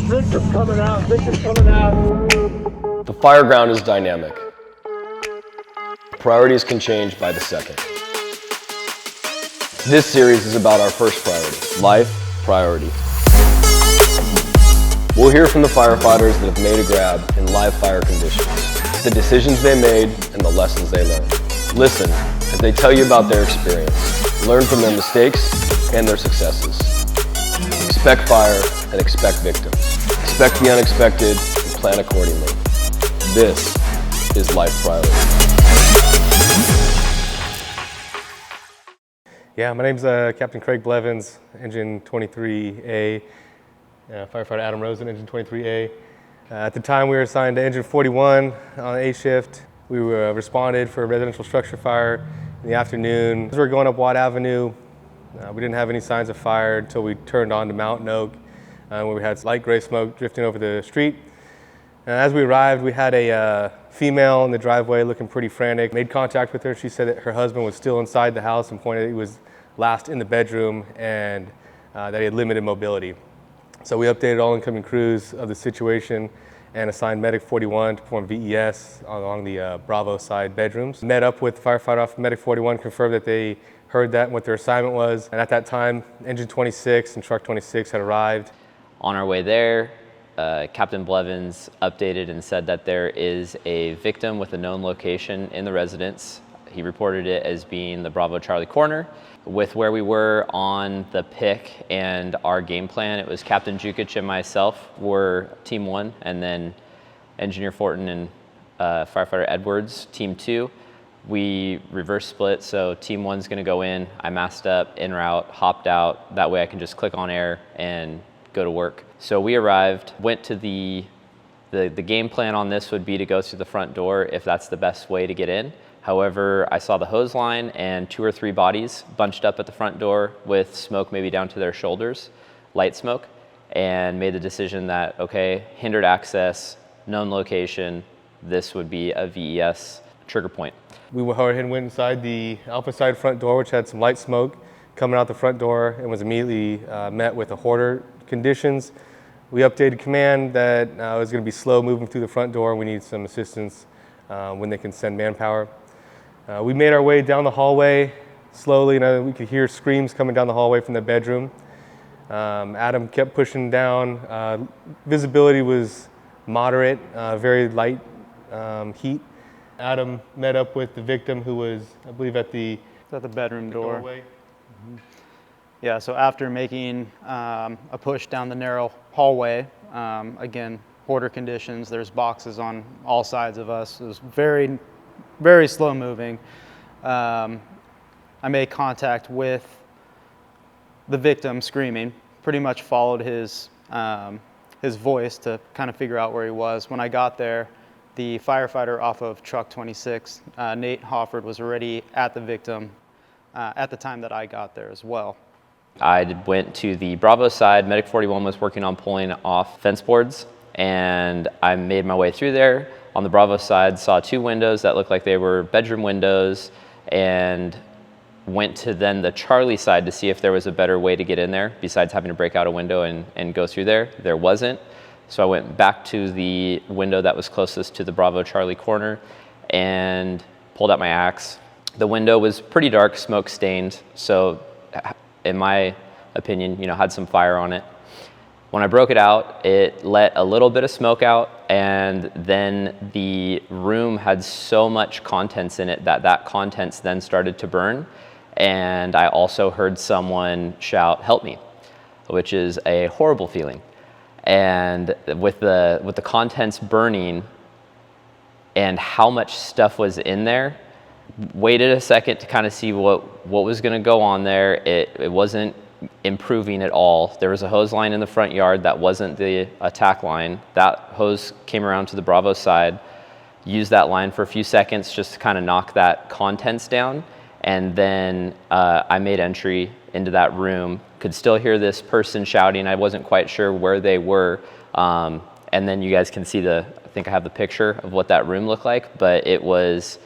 Victim coming out, victim coming out. The fire ground is dynamic. Priorities can change by the second. This series is about our first priority, life priority. We'll hear from the firefighters that have made a grab in live fire conditions, the decisions they made and the lessons they learned. Listen as they tell you about their experience, learn from their mistakes and their successes. Expect fire and expect victims. Expect the unexpected and plan accordingly. This is Life Priority. Yeah, my name's Captain Craig Blevins, Engine 23A, Firefighter Adam Rosen, Engine 23A. At the time we were assigned to Engine 41 on A shift. We were responded for a residential structure fire in the afternoon. As we were going up Watt Avenue, we didn't have any signs of fire until we turned on to Mountain Oak, where we had light gray smoke drifting over the street. As we arrived, we had a female in the driveway looking pretty frantic. Made contact with her. She said that her husband was still inside the house and pointed that he was last in the bedroom and that he had limited mobility. So we updated all incoming crews of the situation and assigned Medic 41 to perform VES along the Bravo side bedrooms. Met up with the firefighter off Medic 41, confirmed that they heard that and what their assignment was. And at that time, Engine 26 and Truck 26 had arrived. On our way there, Captain Blevins updated and said that there is a victim with a known location in the residence. He reported it as being the Bravo Charlie corner. With where we were on the pick and our game plan, it was Captain Jukic and myself were Team 1, and then Engineer Fortin and Firefighter Edwards, Team 2. We reverse split, so Team 1's gonna go in. I masked up, en route, hopped out. That way I can just click on air and go to work. So we arrived, went to the game plan on this would be to go through the front door if that's the best way to get in. However, I saw the hose line and 2 or 3 bodies bunched up at the front door with smoke maybe down to their shoulders, light smoke, and made the decision that, okay, hindered access, known location, this would be a VES trigger point. We went inside the Alpha side front door, which had some light smoke coming out the front door, and was immediately met with a hoarder conditions. We updated command that it was going to be slow moving through the front door and we need some assistance when they can send manpower. We made our way down the hallway slowly, and we could hear screams coming down the hallway from the bedroom. Adam kept pushing down. Visibility was moderate, very light heat. Adam met up with the victim who was, I believe, at the bedroom door. doorway. Mm-hmm. Yeah, so after making a push down the narrow hallway, again, hoarder conditions, there's boxes on all sides of us. It was very, very slow moving. I made contact with the victim screaming, pretty much followed his voice to kind of figure out where he was. When I got there, the firefighter off of Truck 26, Nate Hofford, was already at the victim at the time that I got there as well. I went to the Bravo side. Medic 41 was working on pulling off fence boards, and I made my way through there. On the Bravo side, saw 2 windows that looked like they were bedroom windows, and went to then the Charlie side to see if there was a better way to get in there besides having to break out a window and go through there. There wasn't. So I went back to the window that was closest to the Bravo Charlie corner and pulled out my axe. The window was pretty dark, smoke stained, so in my opinion, had some fire on it. When I broke it out, it let a little bit of smoke out, and then the room had so much contents in it that contents then started to burn. And I also heard someone shout, "Help me," which is a horrible feeling. And with the contents burning and how much stuff was in there, waited a second to kind of see what was going to go on there. It wasn't improving at all. There was a hose line in the front yard that wasn't the attack line. That hose came around to the Bravo side, used that line for a few seconds just to kind of knock that contents down, and then I made entry into that room. Could still hear this person shouting. I wasn't quite sure where they were, and then you guys can see I think I have the picture of what that room looked like, but it was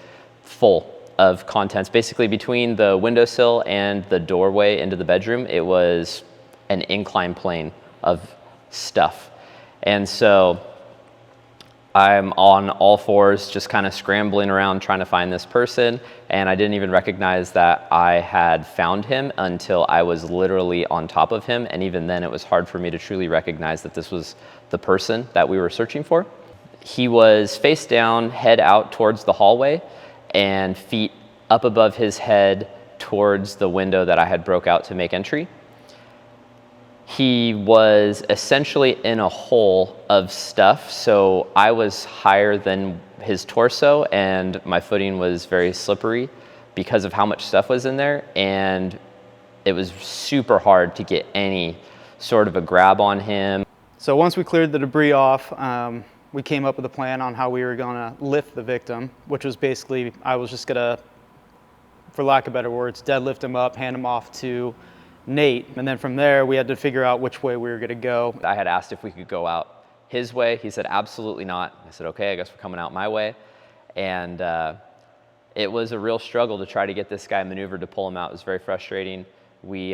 full of contents. Basically between the windowsill and the doorway into the bedroom, it was an incline plane of stuff. And so I'm on all fours, just kind of scrambling around trying to find this person. And I didn't even recognize that I had found him until I was literally on top of him. And even then it was hard for me to truly recognize that this was the person that we were searching for. He was face down, head out towards the hallway, and feet up above his head towards the window that I had broke out to make entry. He was essentially in a hole of stuff, so I was higher than his torso and my footing was very slippery because of how much stuff was in there, and it was super hard to get any sort of a grab on him. So once we cleared the debris off, we came up with a plan on how we were gonna lift the victim, which was basically, I was just gonna, for lack of better words, deadlift him up, hand him off to Nate, and then from there we had to figure out which way we were gonna go. I had asked if we could go out his way. He said absolutely not. I said okay, I guess we're coming out my way. And it was a real struggle to try to get this guy maneuvered to pull him out. It was very frustrating. We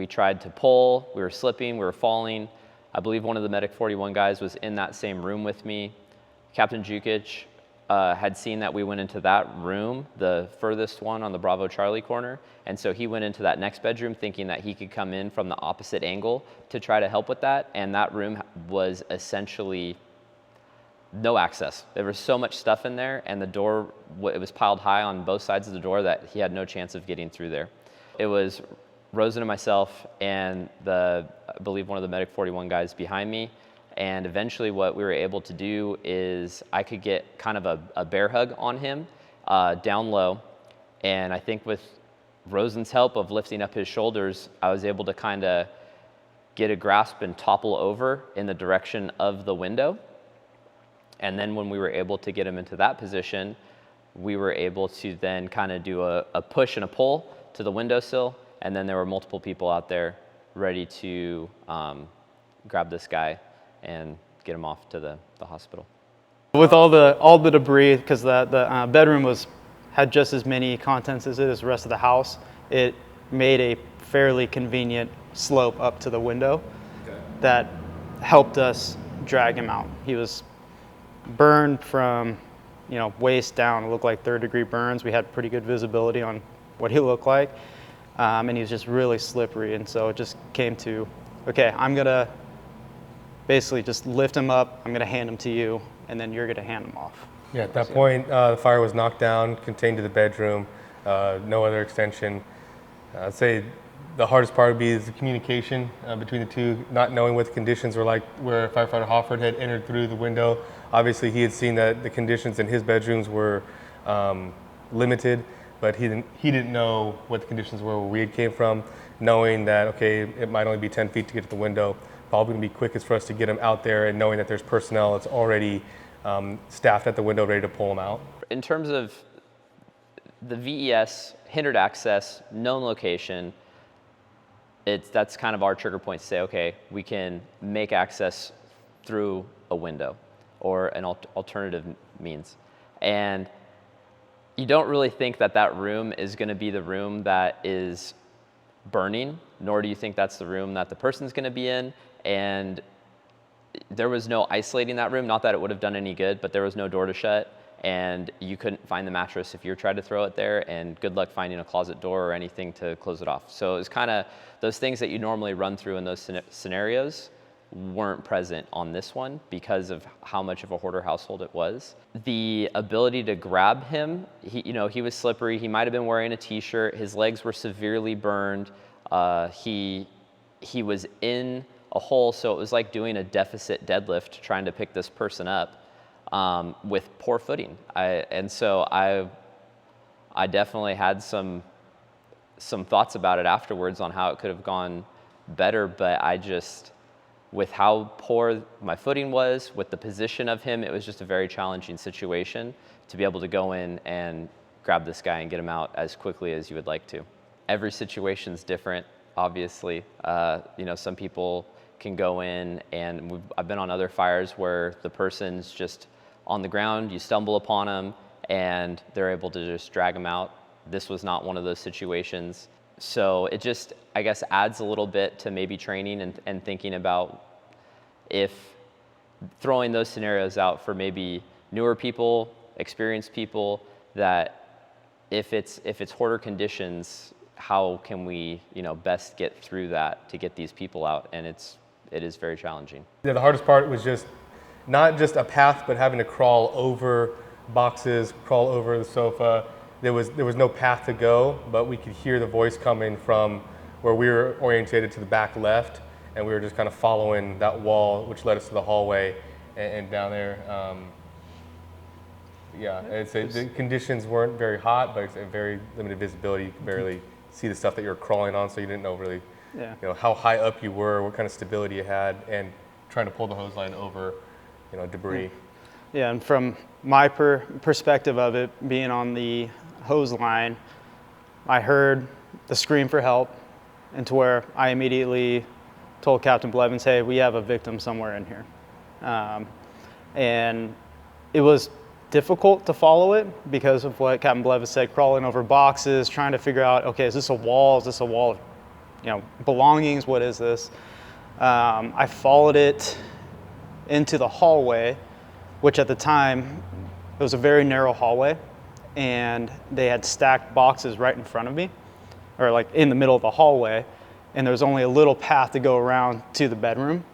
tried to pull, we were slipping, we were falling. I believe one of the Medic 41 guys was in that same room with me. Captain Jukic had seen that we went into that room, the furthest one on the Bravo Charlie corner. And so he went into that next bedroom thinking that he could come in from the opposite angle to try to help with that. And that room was essentially no access. There was so much stuff in there, and the door, it was piled high on both sides of the door that he had no chance of getting through there. It was Rosen and myself and I believe one of the Medic 41 guys behind me. And eventually what we were able to do is I could get kind of a bear hug on him down low. And I think with Rosen's help of lifting up his shoulders, I was able to kind of get a grasp and topple over in the direction of the window. And then when we were able to get him into that position, we were able to then kind of do a push and a pull to the windowsill. And then there were multiple people out there ready to grab this guy and get him off to the hospital. With all the debris, because the bedroom had just as many contents as the rest of the house, it made a fairly convenient slope up to the window that helped us drag him out. He was burned from waist down. It looked like third-degree burns. We had pretty good visibility on what he looked like, and he was just really slippery. And so it just came to, okay, I'm gonna basically just lift him up, I'm gonna hand him to you, and then you're gonna hand him off. Yeah, at that point, the fire was knocked down, contained to the bedroom, no other extension. I'd say the hardest part would be the communication between the two, not knowing what the conditions were like where firefighter Hofford had entered through the window. Obviously, he had seen that the conditions in his bedrooms were limited, but he didn't know what the conditions were where we had came from, knowing that, okay, it might only be 10 feet to get to the window. Probably gonna be quickest for us to get him out there, and knowing that there's personnel that's already staffed at the window ready to pull him out. In terms of the VES, hindered access, known location, that's kind of our trigger point to say, okay, we can make access through a window or an alternative means. And you don't really think that that room is gonna be the room that is burning, nor do you think that's the room that the person's gonna be in. And there was no isolating that room, not that it would have done any good, but there was no door to shut, and you couldn't find the mattress if you tried to throw it there, and good luck finding a closet door or anything to close it off. So it was kind of those things that you normally run through in those scenarios weren't present on this one because of how much of a hoarder household it was. The ability to grab him, he was slippery. He might have been wearing a t-shirt. His legs were severely burned. He was in a hole, so it was like doing a deficit deadlift trying to pick this person up with poor footing. And so I definitely had some thoughts about it afterwards on how it could have gone better, but with how poor my footing was, with the position of him, it was just a very challenging situation to be able to go in and grab this guy and get him out as quickly as you would like to. Every situation's different, obviously. Some people can go in, and I've been on other fires where the person's just on the ground, you stumble upon them, and they're able to just drag them out. This was not one of those situations. So it just, I guess, adds a little bit to maybe training and thinking about if throwing those scenarios out for maybe newer people, experienced people, that if it's hoarder conditions, how can we, best get through that to get these people out? And it is very challenging. Yeah, the hardest part was just not just a path, but having to crawl over boxes, crawl over the sofa. There was no path to go, but we could hear the voice coming from where we were orientated to the back left, and we were just kind of following that wall, which led us to the hallway and down there. The conditions weren't very hot, but it's a very limited visibility. You could barely see the stuff that you were crawling on, so you didn't know really how high up you were, what kind of stability you had, and trying to pull the hose line over debris. Yeah, and from my perspective of it, being on the hose line, I heard the scream for help, and to where I immediately told Captain Blevins, hey, we have a victim somewhere in here. And it was difficult to follow it because of what Captain Blevins said, crawling over boxes, trying to figure out, okay, is this a wall? Is this a wall of belongings? What is this? I followed it into the hallway, which at the time, it was a very narrow hallway, and they had stacked boxes right in front of me, or like in the middle of the hallway, and there was only a little path to go around to the bedroom.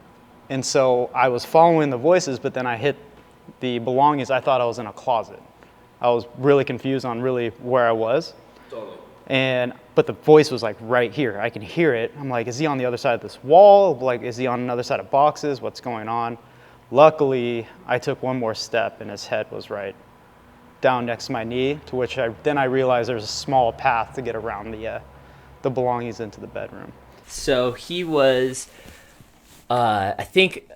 And so I was following the voices, but then I hit the belongings. I thought I was in a closet. I was really confused on really where I was. Totally. But the voice was like right here. I can hear it. I'm like, is he on the other side of this wall? Like, is he on another side of boxes? What's going on? Luckily, I took one more step and his head was right down next to my knee, to which I realized there's a small path to get around the belongings into the bedroom. So he was, I think,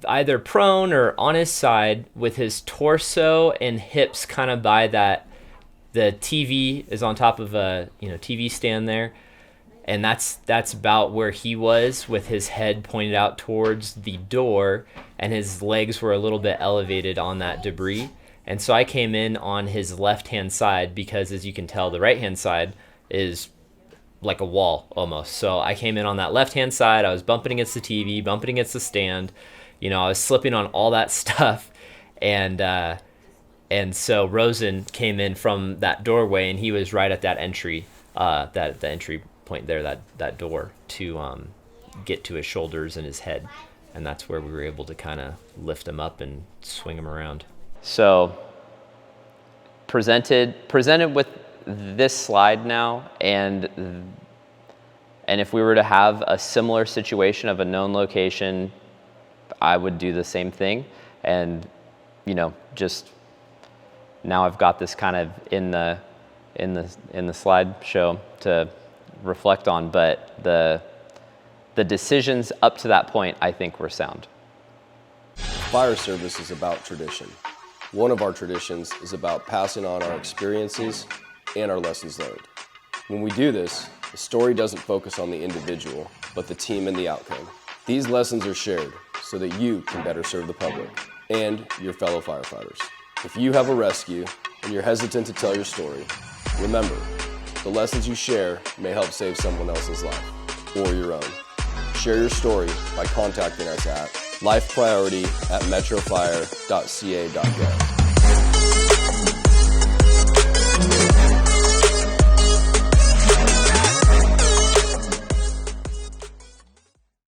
either prone or on his side with his torso and hips kind of by that. The TV is on top of a TV stand there, and that's about where he was, with his head pointed out towards the door, and his legs were a little bit elevated on that debris. And so I came in on his left-hand side because, as you can tell, the right-hand side is like a wall almost. So I came in on that left-hand side. I was bumping against the TV, bumping against the stand. I was slipping on all that stuff, and so Rosen came in from that doorway, and he was right at that entry, the entry point there, that door, to get to his shoulders and his head, and that's where we were able to kind of lift him up and swing him around. So presented with this slide now, and if we were to have a similar situation of a known location, I would do the same thing. And just now I've got this kind of in the slideshow to reflect on, but the decisions up to that point, I think, were sound. Fire service is about tradition. One of our traditions is about passing on our experiences and our lessons learned. When we do this, the story doesn't focus on the individual, but the team and the outcome. These lessons are shared so that you can better serve the public and your fellow firefighters. If you have a rescue and you're hesitant to tell your story, remember, the lessons you share may help save someone else's life or your own. Share your story by contacting us at lifepriority@metrofire.ca.gov.